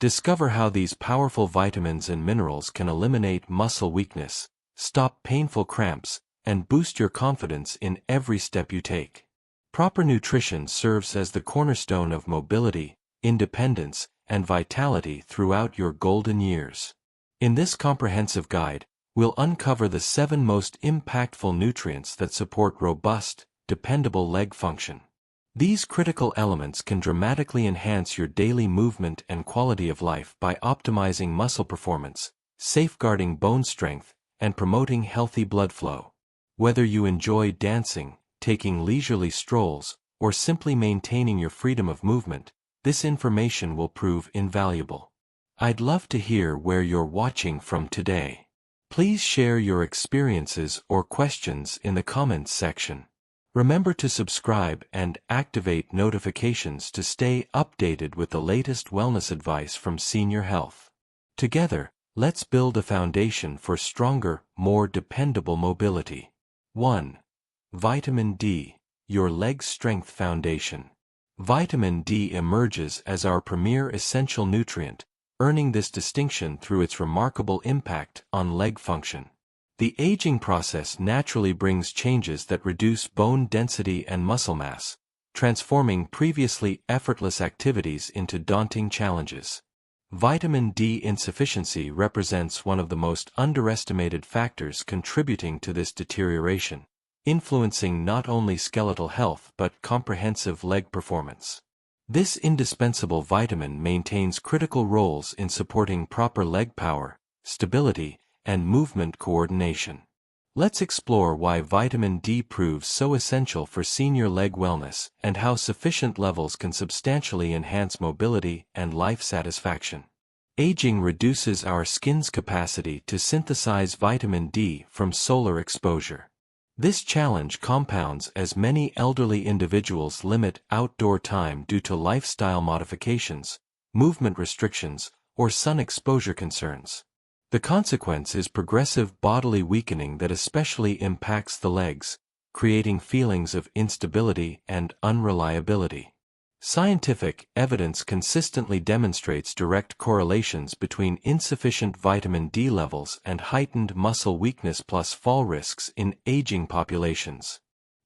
Discover how these powerful vitamins and minerals can eliminate muscle weakness, stop painful cramps, and boost your confidence in every step you take. Proper nutrition serves as the cornerstone of mobility, independence, and vitality throughout your golden years. In this comprehensive guide, we'll uncover the 7 most impactful nutrients that support robust, dependable leg function. These critical elements can dramatically enhance your daily movement and quality of life by optimizing muscle performance, safeguarding bone strength, and promoting healthy blood flow. Whether you enjoy dancing, taking leisurely strolls, or simply maintaining your freedom of movement, this information will prove invaluable. I'd love to hear where you're watching from today. Please share your experiences or questions in the comments section. Remember to subscribe and activate notifications to stay updated with the latest wellness advice from Senior Health. Together, let's build a foundation for stronger, more dependable mobility. 1. Vitamin D, your leg strength foundation. Vitamin D emerges as our premier essential nutrient, earning this distinction through its remarkable impact on leg function. The aging process naturally brings changes that reduce bone density and muscle mass, transforming previously effortless activities into daunting challenges. Vitamin D insufficiency represents one of the most underestimated factors contributing to this deterioration, influencing not only skeletal health but comprehensive leg performance. This indispensable vitamin maintains critical roles in supporting proper leg power, stability, and movement coordination. Let's explore why vitamin D proves so essential for senior leg wellness and how sufficient levels can substantially enhance mobility and life satisfaction. Aging reduces our skin's capacity to synthesize vitamin D from solar exposure. This challenge compounds as many elderly individuals limit outdoor time due to lifestyle modifications, movement restrictions, or sun exposure concerns. The consequence is progressive bodily weakening that especially impacts the legs, creating feelings of instability and unreliability. Scientific evidence consistently demonstrates direct correlations between insufficient vitamin D levels and heightened muscle weakness plus fall risks in aging populations.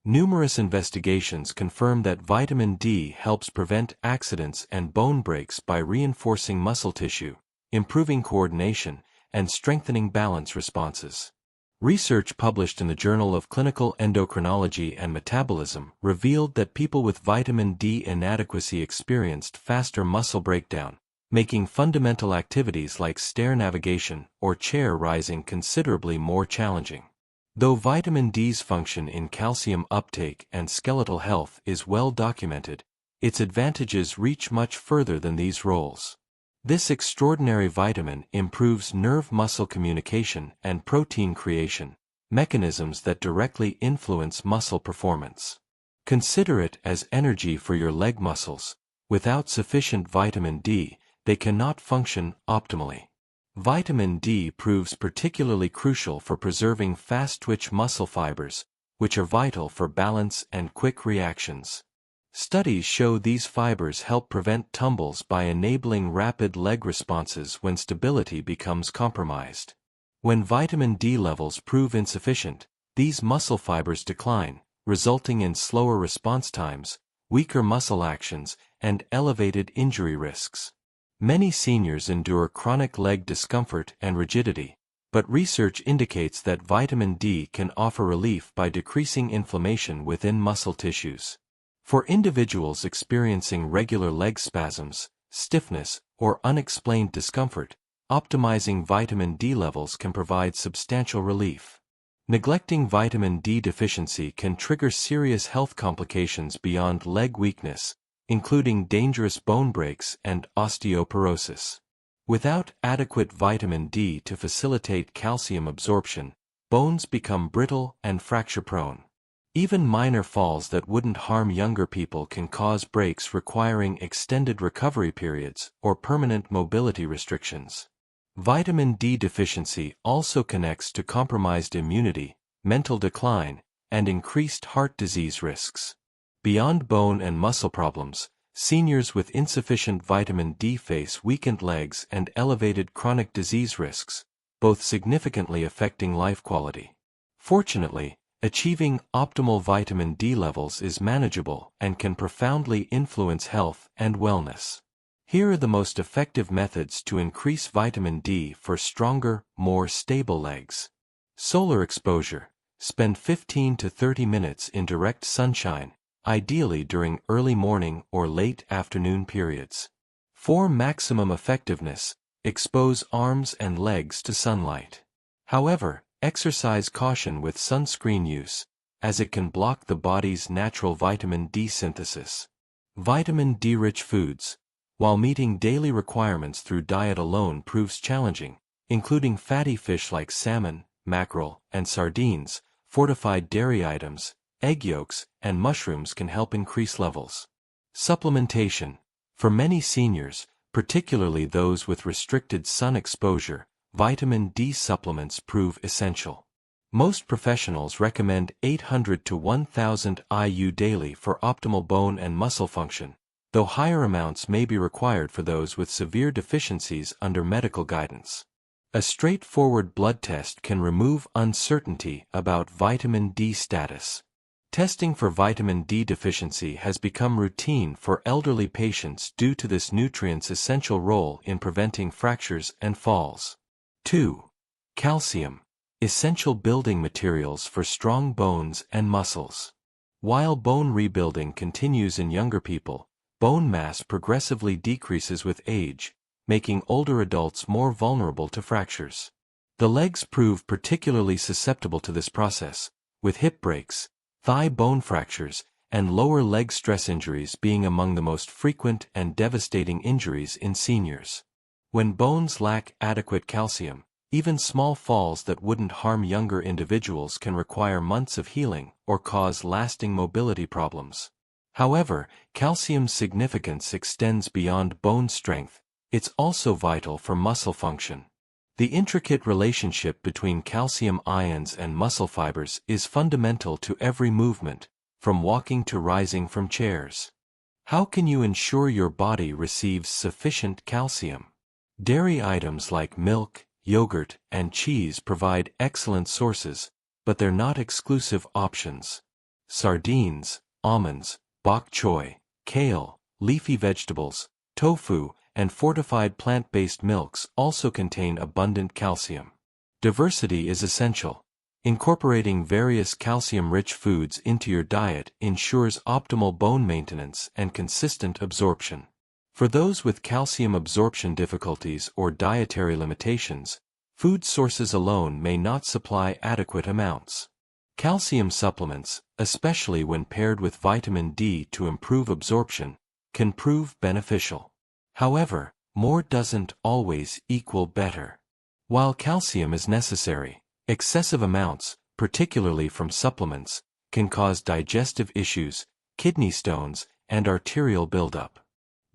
Numerous investigations confirm that vitamin D helps prevent accidents and bone breaks by reinforcing muscle tissue, improving coordination, and strengthening balance responses. Research published in the Journal of Clinical Endocrinology and Metabolism revealed that people with vitamin D inadequacy experienced faster muscle breakdown, making fundamental activities like stair navigation or chair rising considerably more challenging. Though vitamin D's function in calcium uptake and skeletal health is well documented, its advantages reach much further than these roles. This extraordinary vitamin improves nerve-muscle communication and protein creation, mechanisms that directly influence muscle performance. Consider it as energy for your leg muscles. Without sufficient vitamin D, they cannot function optimally. Vitamin D proves particularly crucial for preserving fast-twitch muscle fibers, which are vital for balance and quick reactions. Studies show these fibers help prevent tumbles by enabling rapid leg responses when stability becomes compromised. When vitamin D levels prove insufficient, these muscle fibers decline, resulting in slower response times, weaker muscle actions, and elevated injury risks. Many seniors endure chronic leg discomfort and rigidity, but research indicates that vitamin D can offer relief by decreasing inflammation within muscle tissues. For individuals experiencing regular leg spasms, stiffness, or unexplained discomfort, optimizing vitamin D levels can provide substantial relief. Neglecting vitamin D deficiency can trigger serious health complications beyond leg weakness, including dangerous bone breaks and osteoporosis. Without adequate vitamin D to facilitate calcium absorption, bones become brittle and fracture-prone. Even minor falls that wouldn't harm younger people can cause breaks requiring extended recovery periods or permanent mobility restrictions. Vitamin D deficiency also connects to compromised immunity, mental decline, and increased heart disease risks. Beyond bone and muscle problems, Seniors with insufficient vitamin D face weakened legs and elevated chronic disease risks, both significantly affecting life quality. Fortunately, achieving optimal vitamin D levels is manageable and can profoundly influence health and wellness. Here are the most effective methods to increase vitamin D for stronger, more stable legs. Solar exposure. Spend 15 to 30 minutes in direct sunshine, ideally during early morning or late afternoon periods. For maximum effectiveness, expose arms and legs to sunlight. However, exercise caution with sunscreen use, as it can block the body's natural vitamin D synthesis. Vitamin D-rich foods. While meeting daily requirements through diet alone proves challenging, including fatty fish like salmon, mackerel, and sardines, fortified dairy items, egg yolks, and mushrooms can help increase levels. Supplementation. For many seniors, particularly those with restricted sun exposure, vitamin D supplements prove essential. Most professionals recommend 800 to 1000 IU daily for optimal bone and muscle function, though higher amounts may be required for those with severe deficiencies under medical guidance. A straightforward blood test can remove uncertainty about vitamin D status. Testing for vitamin D deficiency has become routine for elderly patients due to this nutrient's essential role in preventing fractures and falls. 2. Calcium. Essential building materials for strong bones and muscles. While bone rebuilding continues in younger people, bone mass progressively decreases with age, making older adults more vulnerable to fractures. The legs prove particularly susceptible to this process, with hip breaks, thigh bone fractures, and lower leg stress injuries being among the most frequent and devastating injuries in seniors. When bones lack adequate calcium, even small falls that wouldn't harm younger individuals can require months of healing or cause lasting mobility problems. However, calcium's significance extends beyond bone strength. It's also vital for muscle function. The intricate relationship between calcium ions and muscle fibers is fundamental to every movement, from walking to rising from chairs. How can you ensure your body receives sufficient calcium? Dairy items like milk, yogurt, and cheese provide excellent sources, but they're not exclusive options. Sardines, almonds, bok choy, kale, leafy vegetables, tofu, and fortified plant-based milks also contain abundant calcium. Diversity is essential. Incorporating various calcium-rich foods into your diet ensures optimal bone maintenance and consistent absorption. For those with calcium absorption difficulties or dietary limitations, food sources alone may not supply adequate amounts. Calcium supplements, especially when paired with vitamin D to improve absorption, can prove beneficial. However, more doesn't always equal better. While calcium is necessary, excessive amounts, particularly from supplements, can cause digestive issues, kidney stones, and arterial buildup.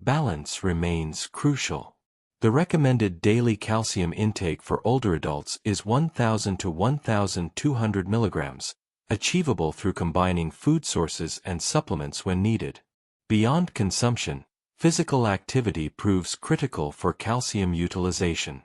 Balance remains crucial. The recommended daily calcium intake for older adults is 1000 to 1200 milligrams, achievable through combining food sources and supplements when needed. Beyond consumption, physical activity proves critical for calcium utilization.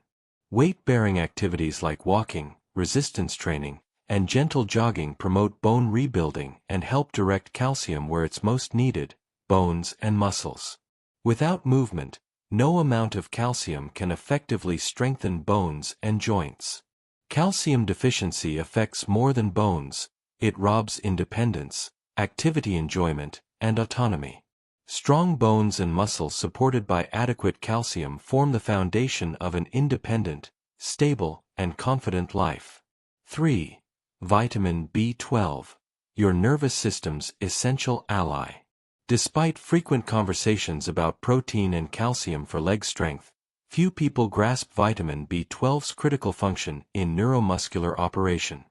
Weight-bearing activities like walking, resistance training, and gentle jogging promote bone rebuilding and help direct calcium where it's most needed, bones and muscles. Without movement, no amount of calcium can effectively strengthen bones and joints. Calcium deficiency affects more than bones. It robs independence, activity enjoyment, and autonomy. Strong bones and muscles supported by adequate calcium form the foundation of an independent, stable, and confident life. 3. Vitamin B12, your nervous system's essential ally. Despite frequent conversations about protein and calcium for leg strength, few people grasp vitamin B12's critical function in neuromuscular operation.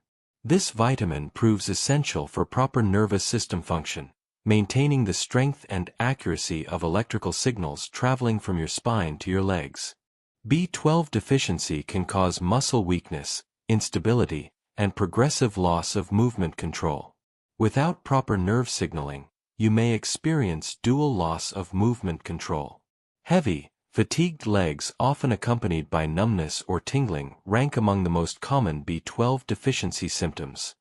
This vitamin proves essential for proper nervous system function, maintaining the strength and accuracy of electrical signals traveling from your spine to your legs. B12 deficiency can cause muscle weakness, instability, and progressive loss of movement control. Without proper nerve signaling, you may experience dual loss of movement control. Heavy, fatigued legs often accompanied by numbness or tingling rank among the most common B12 deficiency symptoms.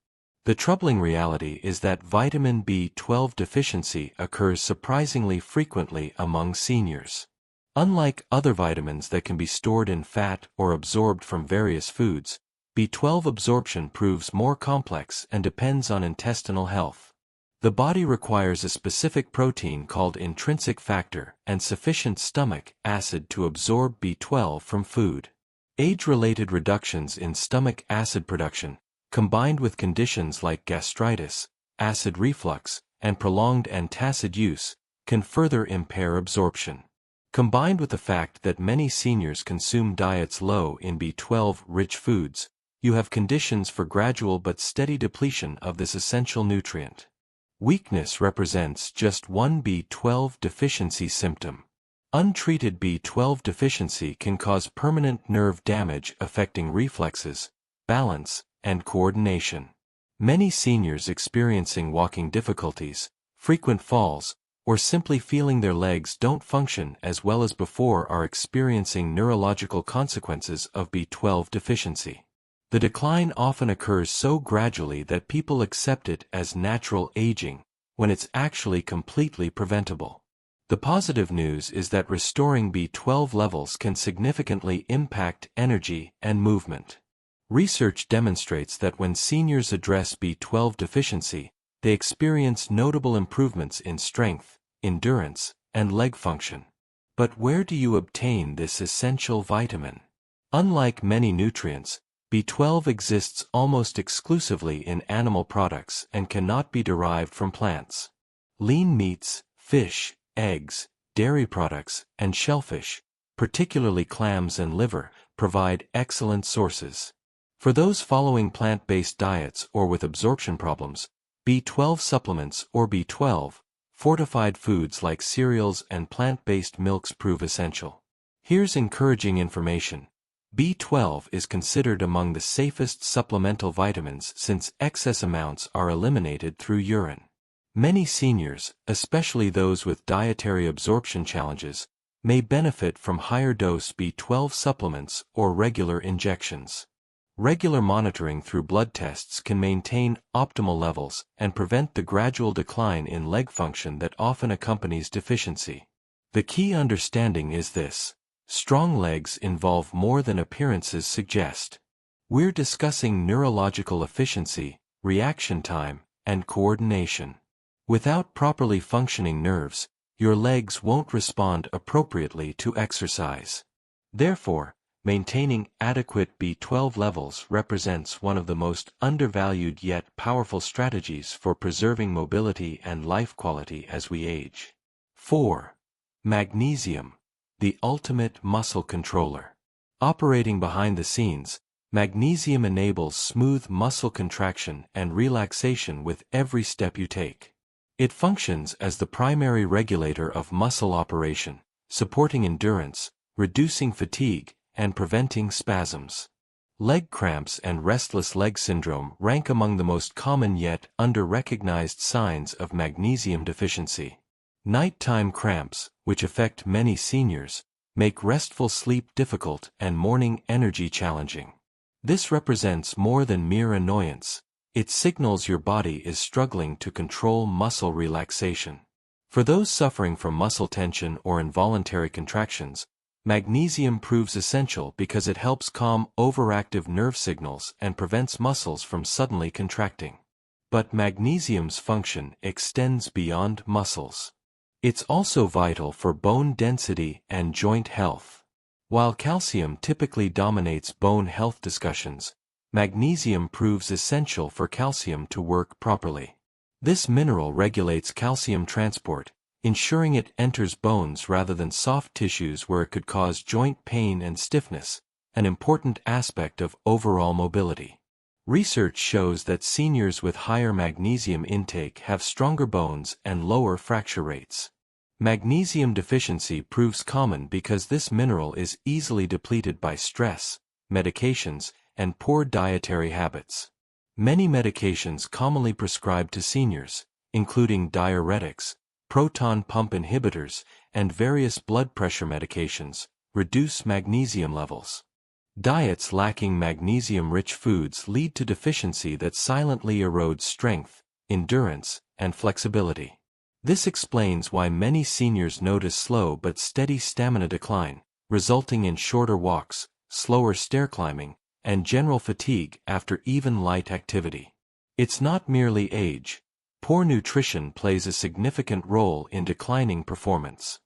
The troubling reality is that vitamin B12 deficiency occurs surprisingly frequently among seniors. Unlike other vitamins that can be stored in fat or absorbed from various foods, B12 absorption proves more complex and depends on intestinal health. The body requires a specific protein called intrinsic factor and sufficient stomach acid to absorb B12 from food. Age-related reductions in stomach acid production, combined with conditions like gastritis, acid reflux, and prolonged antacid use, can further impair absorption. Combined with the fact that many seniors consume diets low in B12-rich foods, you have conditions for gradual but steady depletion of this essential nutrient. Weakness represents just one B12 deficiency symptom. Untreated B12 deficiency can cause permanent nerve damage affecting reflexes, balance, and coordination. Many seniors experiencing walking difficulties, frequent falls, or simply feeling their legs don't function as well as before are experiencing neurological consequences of B12 deficiency. The decline often occurs so gradually that people accept it as natural aging, when it's actually completely preventable. The positive news is that restoring B12 levels can significantly impact energy and movement. Research demonstrates that when seniors address B12 deficiency, they experience notable improvements in strength, endurance, and leg function. But where do you obtain this essential vitamin? Unlike many nutrients, B12 exists almost exclusively in animal products and cannot be derived from plants. Lean meats, fish, eggs, dairy products, and shellfish, particularly clams and liver, provide excellent sources. For those following plant-based diets or with absorption problems, B12 supplements or B12, fortified foods like cereals and plant-based milks prove essential. Here's encouraging information. B12 is considered among the safest supplemental vitamins since excess amounts are eliminated through urine. Many seniors, especially those with dietary absorption challenges, may benefit from higher-dose B12 supplements or regular injections. Regular monitoring through blood tests can maintain optimal levels and prevent the gradual decline in leg function that often accompanies deficiency. The key understanding is this: strong legs involve more than appearances suggest. We're discussing neurological efficiency, reaction time, and coordination. Without properly functioning nerves, your legs won't respond appropriately to exercise. Therefore, maintaining adequate B12 levels represents one of the most undervalued yet powerful strategies for preserving mobility and life quality as we age. 4. Magnesium, the ultimate muscle controller. Operating behind the scenes, magnesium enables smooth muscle contraction and relaxation with every step you take. It functions as the primary regulator of muscle operation, supporting endurance, reducing fatigue, and preventing spasms. Leg cramps and restless leg syndrome rank among the most common yet under-recognized signs of magnesium deficiency. Nighttime cramps, which affect many seniors, make restful sleep difficult and morning energy challenging. This represents more than mere annoyance. It signals your body is struggling to control muscle relaxation. For those suffering from muscle tension or involuntary contractions, magnesium proves essential because it helps calm overactive nerve signals and prevents muscles from suddenly contracting. But magnesium's function extends beyond muscles. It's also vital for bone density and joint health. While calcium typically dominates bone health discussions, magnesium proves essential for calcium to work properly. This mineral regulates calcium transport, ensuring it enters bones rather than soft tissues where it could cause joint pain and stiffness, an important aspect of overall mobility. Research shows that seniors with higher magnesium intake have stronger bones and lower fracture rates. Magnesium deficiency proves common because this mineral is easily depleted by stress, medications, and poor dietary habits. Many medications commonly prescribed to seniors, including diuretics, proton pump inhibitors, and various blood pressure medications, reduce magnesium levels. Diets lacking magnesium-rich foods lead to deficiency that silently erodes strength, endurance, and flexibility. This explains why many seniors notice slow but steady stamina decline, resulting in shorter walks, slower stair climbing, and general fatigue after even light activity. It's not merely age. Poor nutrition plays a significant role in declining performance.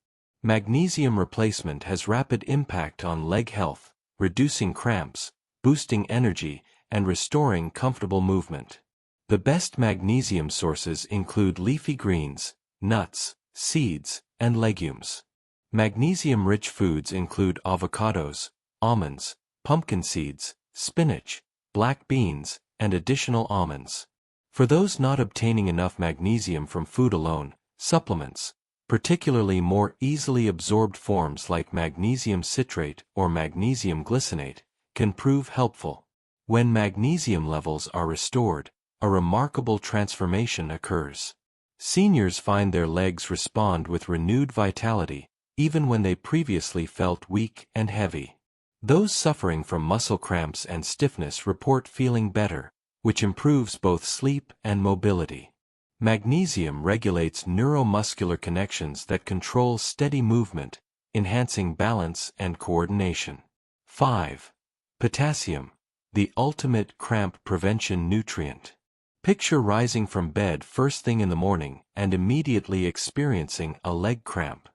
Magnesium replacement has rapid impact on leg health, reducing cramps, boosting energy, and restoring comfortable movement. The best magnesium sources include leafy greens, nuts, seeds, and legumes. Magnesium-rich foods include avocados, almonds, pumpkin seeds, spinach, black beans, and additional almonds. For those not obtaining enough magnesium from food alone, supplements, particularly more easily absorbed forms like magnesium citrate or magnesium glycinate, can prove helpful. When magnesium levels are restored, a remarkable transformation occurs. Seniors find their legs respond with renewed vitality, even when they previously felt weak and heavy. Those suffering from muscle cramps and stiffness report feeling better, which improves both sleep and mobility. Magnesium regulates neuromuscular connections that control steady movement, enhancing balance and coordination. 5. Potassium, the ultimate cramp prevention nutrient. Picture rising from bed first thing in the morning and immediately experiencing a leg cramp.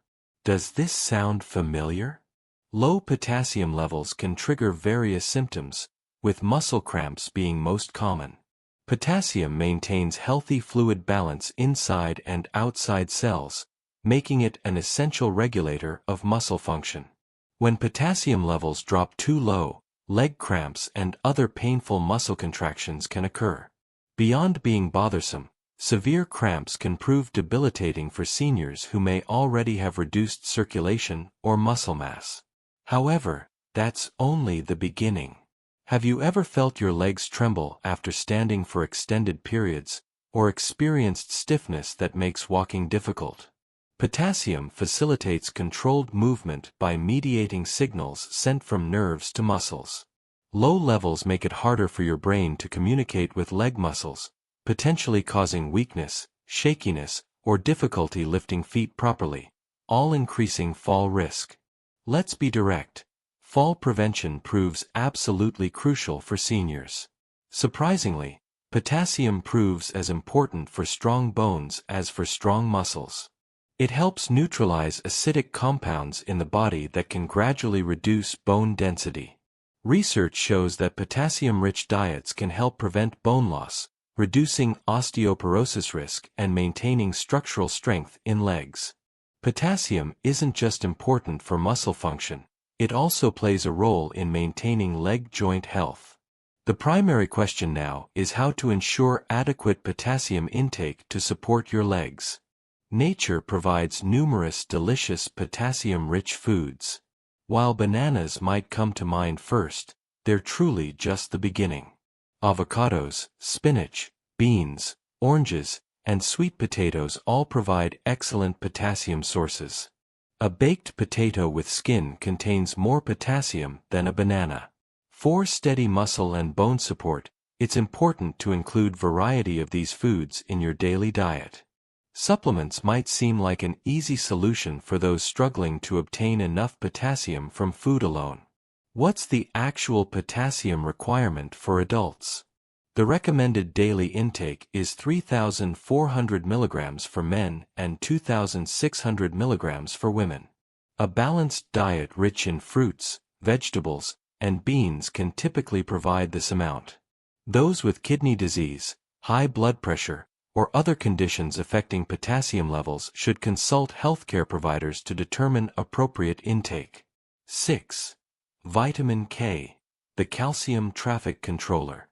Does this sound familiar? Low potassium levels can trigger various symptoms, with muscle cramps being most common. Potassium maintains healthy fluid balance inside and outside cells, making it an essential regulator of muscle function. When potassium levels drop too low, leg cramps and other painful muscle contractions can occur. Beyond being bothersome, severe cramps can prove debilitating for seniors who may already have reduced circulation or muscle mass. However, that's only the beginning. Have you ever felt your legs tremble after standing for extended periods, or experienced stiffness that makes walking difficult? Potassium facilitates controlled movement by mediating signals sent from nerves to muscles. Low levels make it harder for your brain to communicate with leg muscles, potentially causing weakness, shakiness, or difficulty lifting feet properly, all increasing fall risk. Let's be direct. Fall prevention proves absolutely crucial for seniors. Surprisingly, potassium proves as important for strong bones as for strong muscles. It helps neutralize acidic compounds in the body that can gradually reduce bone density. Research shows that potassium-rich diets can help prevent bone loss, reducing osteoporosis risk and maintaining structural strength in legs. Potassium isn't just important for muscle function, it also plays a role in maintaining leg joint health. The primary question now is how to ensure adequate potassium intake to support your legs. Nature provides numerous delicious potassium-rich foods. While bananas might come to mind first, they're truly just the beginning. Avocados, spinach, beans, oranges, and sweet potatoes all provide excellent potassium sources. A baked potato with skin contains more potassium than a banana. For steady muscle and bone support, it's important to include variety of these foods in your daily diet. Supplements might seem like an easy solution for those struggling to obtain enough potassium from food alone. What's the actual potassium requirement for adults? The recommended daily intake is 3,400 mg for men and 2,600 mg for women. A balanced diet rich in fruits, vegetables, and beans can typically provide this amount. Those with kidney disease, high blood pressure, or other conditions affecting potassium levels should consult healthcare providers to determine appropriate intake. 6. Vitamin K, the calcium traffic controller.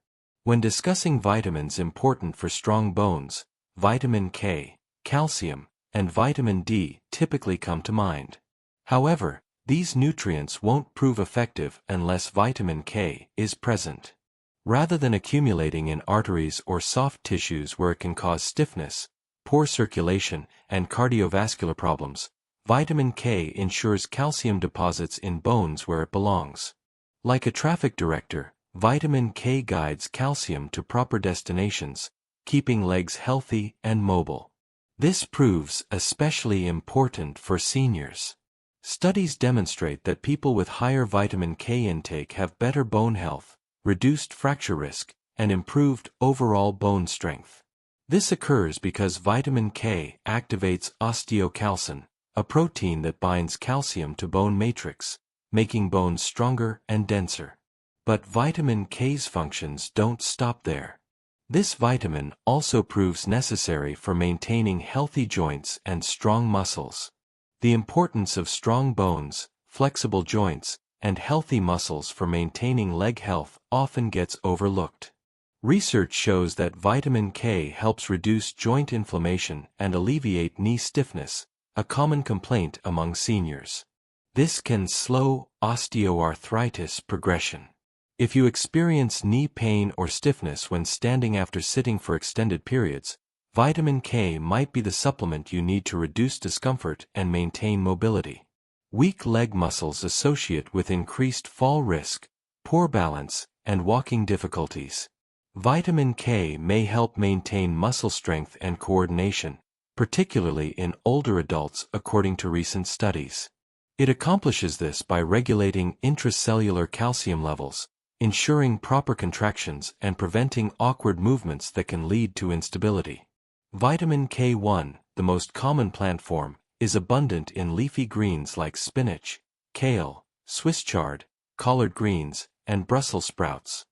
When discussing vitamins important for strong bones, vitamin K, calcium, and vitamin D typically come to mind. However, these nutrients won't prove effective unless vitamin K is present. Rather than accumulating in arteries or soft tissues where it can cause stiffness, poor circulation, and cardiovascular problems, vitamin K ensures calcium deposits in bones where it belongs. Like a traffic director, vitamin K guides calcium to proper destinations, keeping legs healthy and mobile. This proves especially important for seniors. Studies demonstrate that people with higher vitamin K intake have better bone health, reduced fracture risk, and improved overall bone strength. This occurs because vitamin K activates osteocalcin, a protein that binds calcium to bone matrix, making bones stronger and denser. But vitamin K's functions don't stop there. This vitamin also proves necessary for maintaining healthy joints and strong muscles. The importance of strong bones, flexible joints, and healthy muscles for maintaining leg health often gets overlooked. Research shows that vitamin K helps reduce joint inflammation and alleviate knee stiffness, a common complaint among seniors. This can slow osteoarthritis progression. If you experience knee pain or stiffness when standing after sitting for extended periods, vitamin K might be the supplement you need to reduce discomfort and maintain mobility. Weak leg muscles associate with increased fall risk, poor balance, and walking difficulties. Vitamin K may help maintain muscle strength and coordination, particularly in older adults according to recent studies. It accomplishes this by regulating intracellular calcium levels, ensuring proper contractions and preventing awkward movements that can lead to instability. Vitamin K1, the most common plant form, is abundant in leafy greens like spinach, kale, Swiss chard, collard greens, and Brussels sprouts.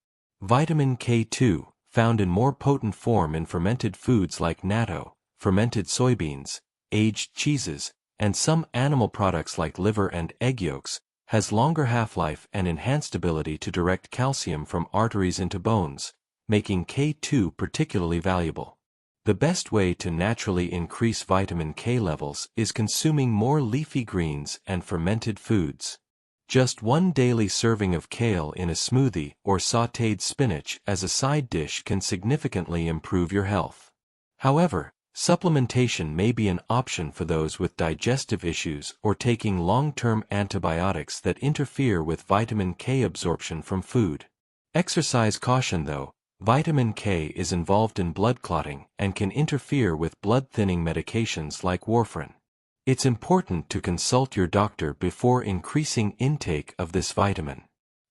Vitamin K2, found in more potent form in fermented foods like natto, fermented soybeans, aged cheeses, and some animal products like liver and egg yolks, has longer half-life and enhanced ability to direct calcium from arteries into bones, making K2 particularly valuable. The best way to naturally increase vitamin K levels is consuming more leafy greens and fermented foods. Just one daily serving of kale in a smoothie or sautéed spinach as a side dish can significantly improve your health. However, supplementation may be an option for those with digestive issues or taking long-term antibiotics that interfere with vitamin K absorption from food. Exercise caution though, vitamin K is involved in blood clotting and can interfere with blood-thinning medications like warfarin. It's important to consult your doctor before increasing intake of this vitamin.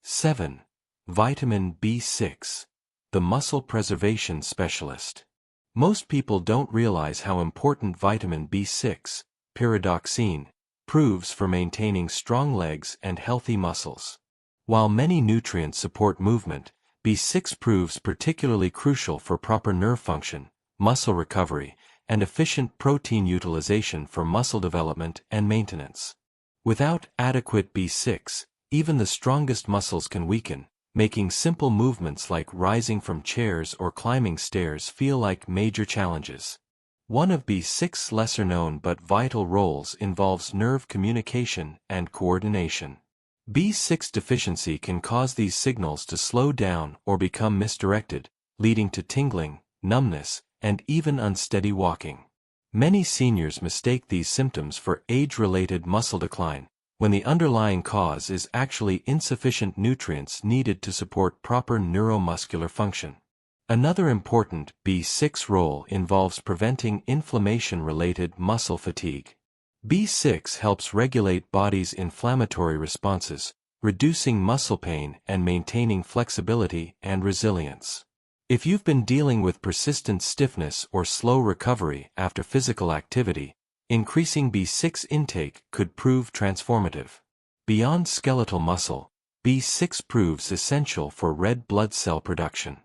7. Vitamin B6. The muscle preservation specialist. Most people don't realize how important vitamin B6, pyridoxine, proves for maintaining strong legs and healthy muscles. While many nutrients support movement, B6 proves particularly crucial for proper nerve function, muscle recovery, and efficient protein utilization for muscle development and maintenance. Without adequate B6, even the strongest muscles can weaken, making simple movements like rising from chairs or climbing stairs feel like major challenges. One of B6's lesser-known but vital roles involves nerve communication and coordination. B6 deficiency can cause these signals to slow down or become misdirected, leading to tingling, numbness, and even unsteady walking. Many seniors mistake these symptoms for age-related muscle decline, when the underlying cause is actually insufficient nutrients needed to support proper neuromuscular function. Another important B6 role involves preventing inflammation-related muscle fatigue. B6 helps regulate body's inflammatory responses, reducing muscle pain and maintaining flexibility and resilience. If you've been dealing with persistent stiffness or slow recovery after physical activity, increasing B6 intake could prove transformative. Beyond skeletal muscle, B6 proves essential for red blood cell production.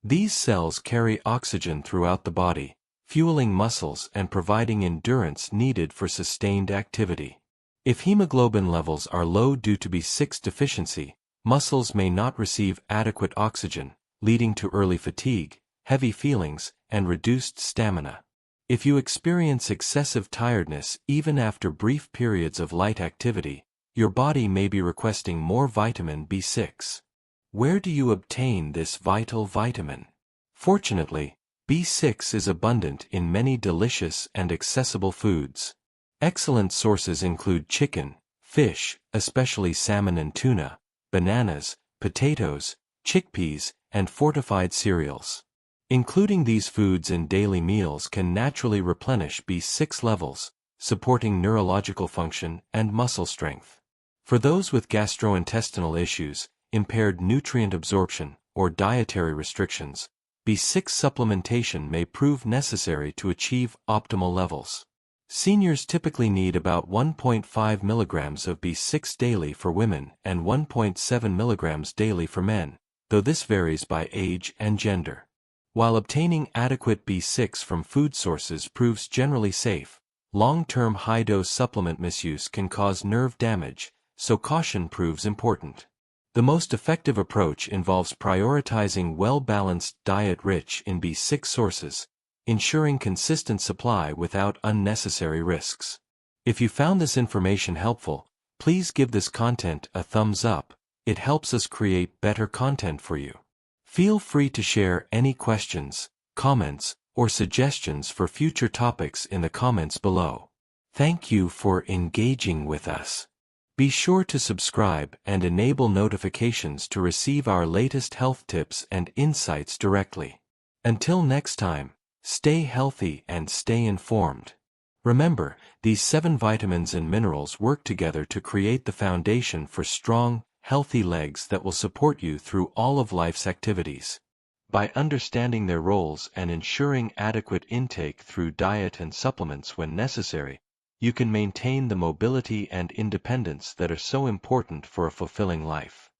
These cells carry oxygen throughout the body, fueling muscles and providing endurance needed for sustained activity. If hemoglobin levels are low due to B6 deficiency, muscles may not receive adequate oxygen, leading to early fatigue, heavy feelings, and reduced stamina. If you experience excessive tiredness even after brief periods of light activity, your body may be requesting more vitamin B6. Where do you obtain this vital vitamin? Fortunately, B6 is abundant in many delicious and accessible foods. Excellent sources include chicken, fish, especially salmon and tuna, bananas, potatoes, chickpeas, and fortified cereals. Including these foods in daily meals can naturally replenish B6 levels, supporting neurological function and muscle strength. For those with gastrointestinal issues, impaired nutrient absorption, or dietary restrictions, B6 supplementation may prove necessary to achieve optimal levels. Seniors typically need about 1.5 milligrams of B6 daily for women and 1.7 milligrams daily for men, though this varies by age and gender. While obtaining adequate B6 from food sources proves generally safe, long-term high-dose supplement misuse can cause nerve damage, so caution proves important. The most effective approach involves prioritizing well-balanced diet rich in B6 sources, ensuring consistent supply without unnecessary risks. If you found this information helpful, please give this content a thumbs up. It helps us create better content for you. Feel free to share any questions, comments, or suggestions for future topics in the comments below. Thank you for engaging with us. Be sure to subscribe and enable notifications to receive our latest health tips and insights directly. Until next time, stay healthy and stay informed. Remember, these 7 vitamins and minerals work together to create the foundation for strong, healthy legs that will support you through all of life's activities. By understanding their roles and ensuring adequate intake through diet and supplements when necessary, you can maintain the mobility and independence that are so important for a fulfilling life.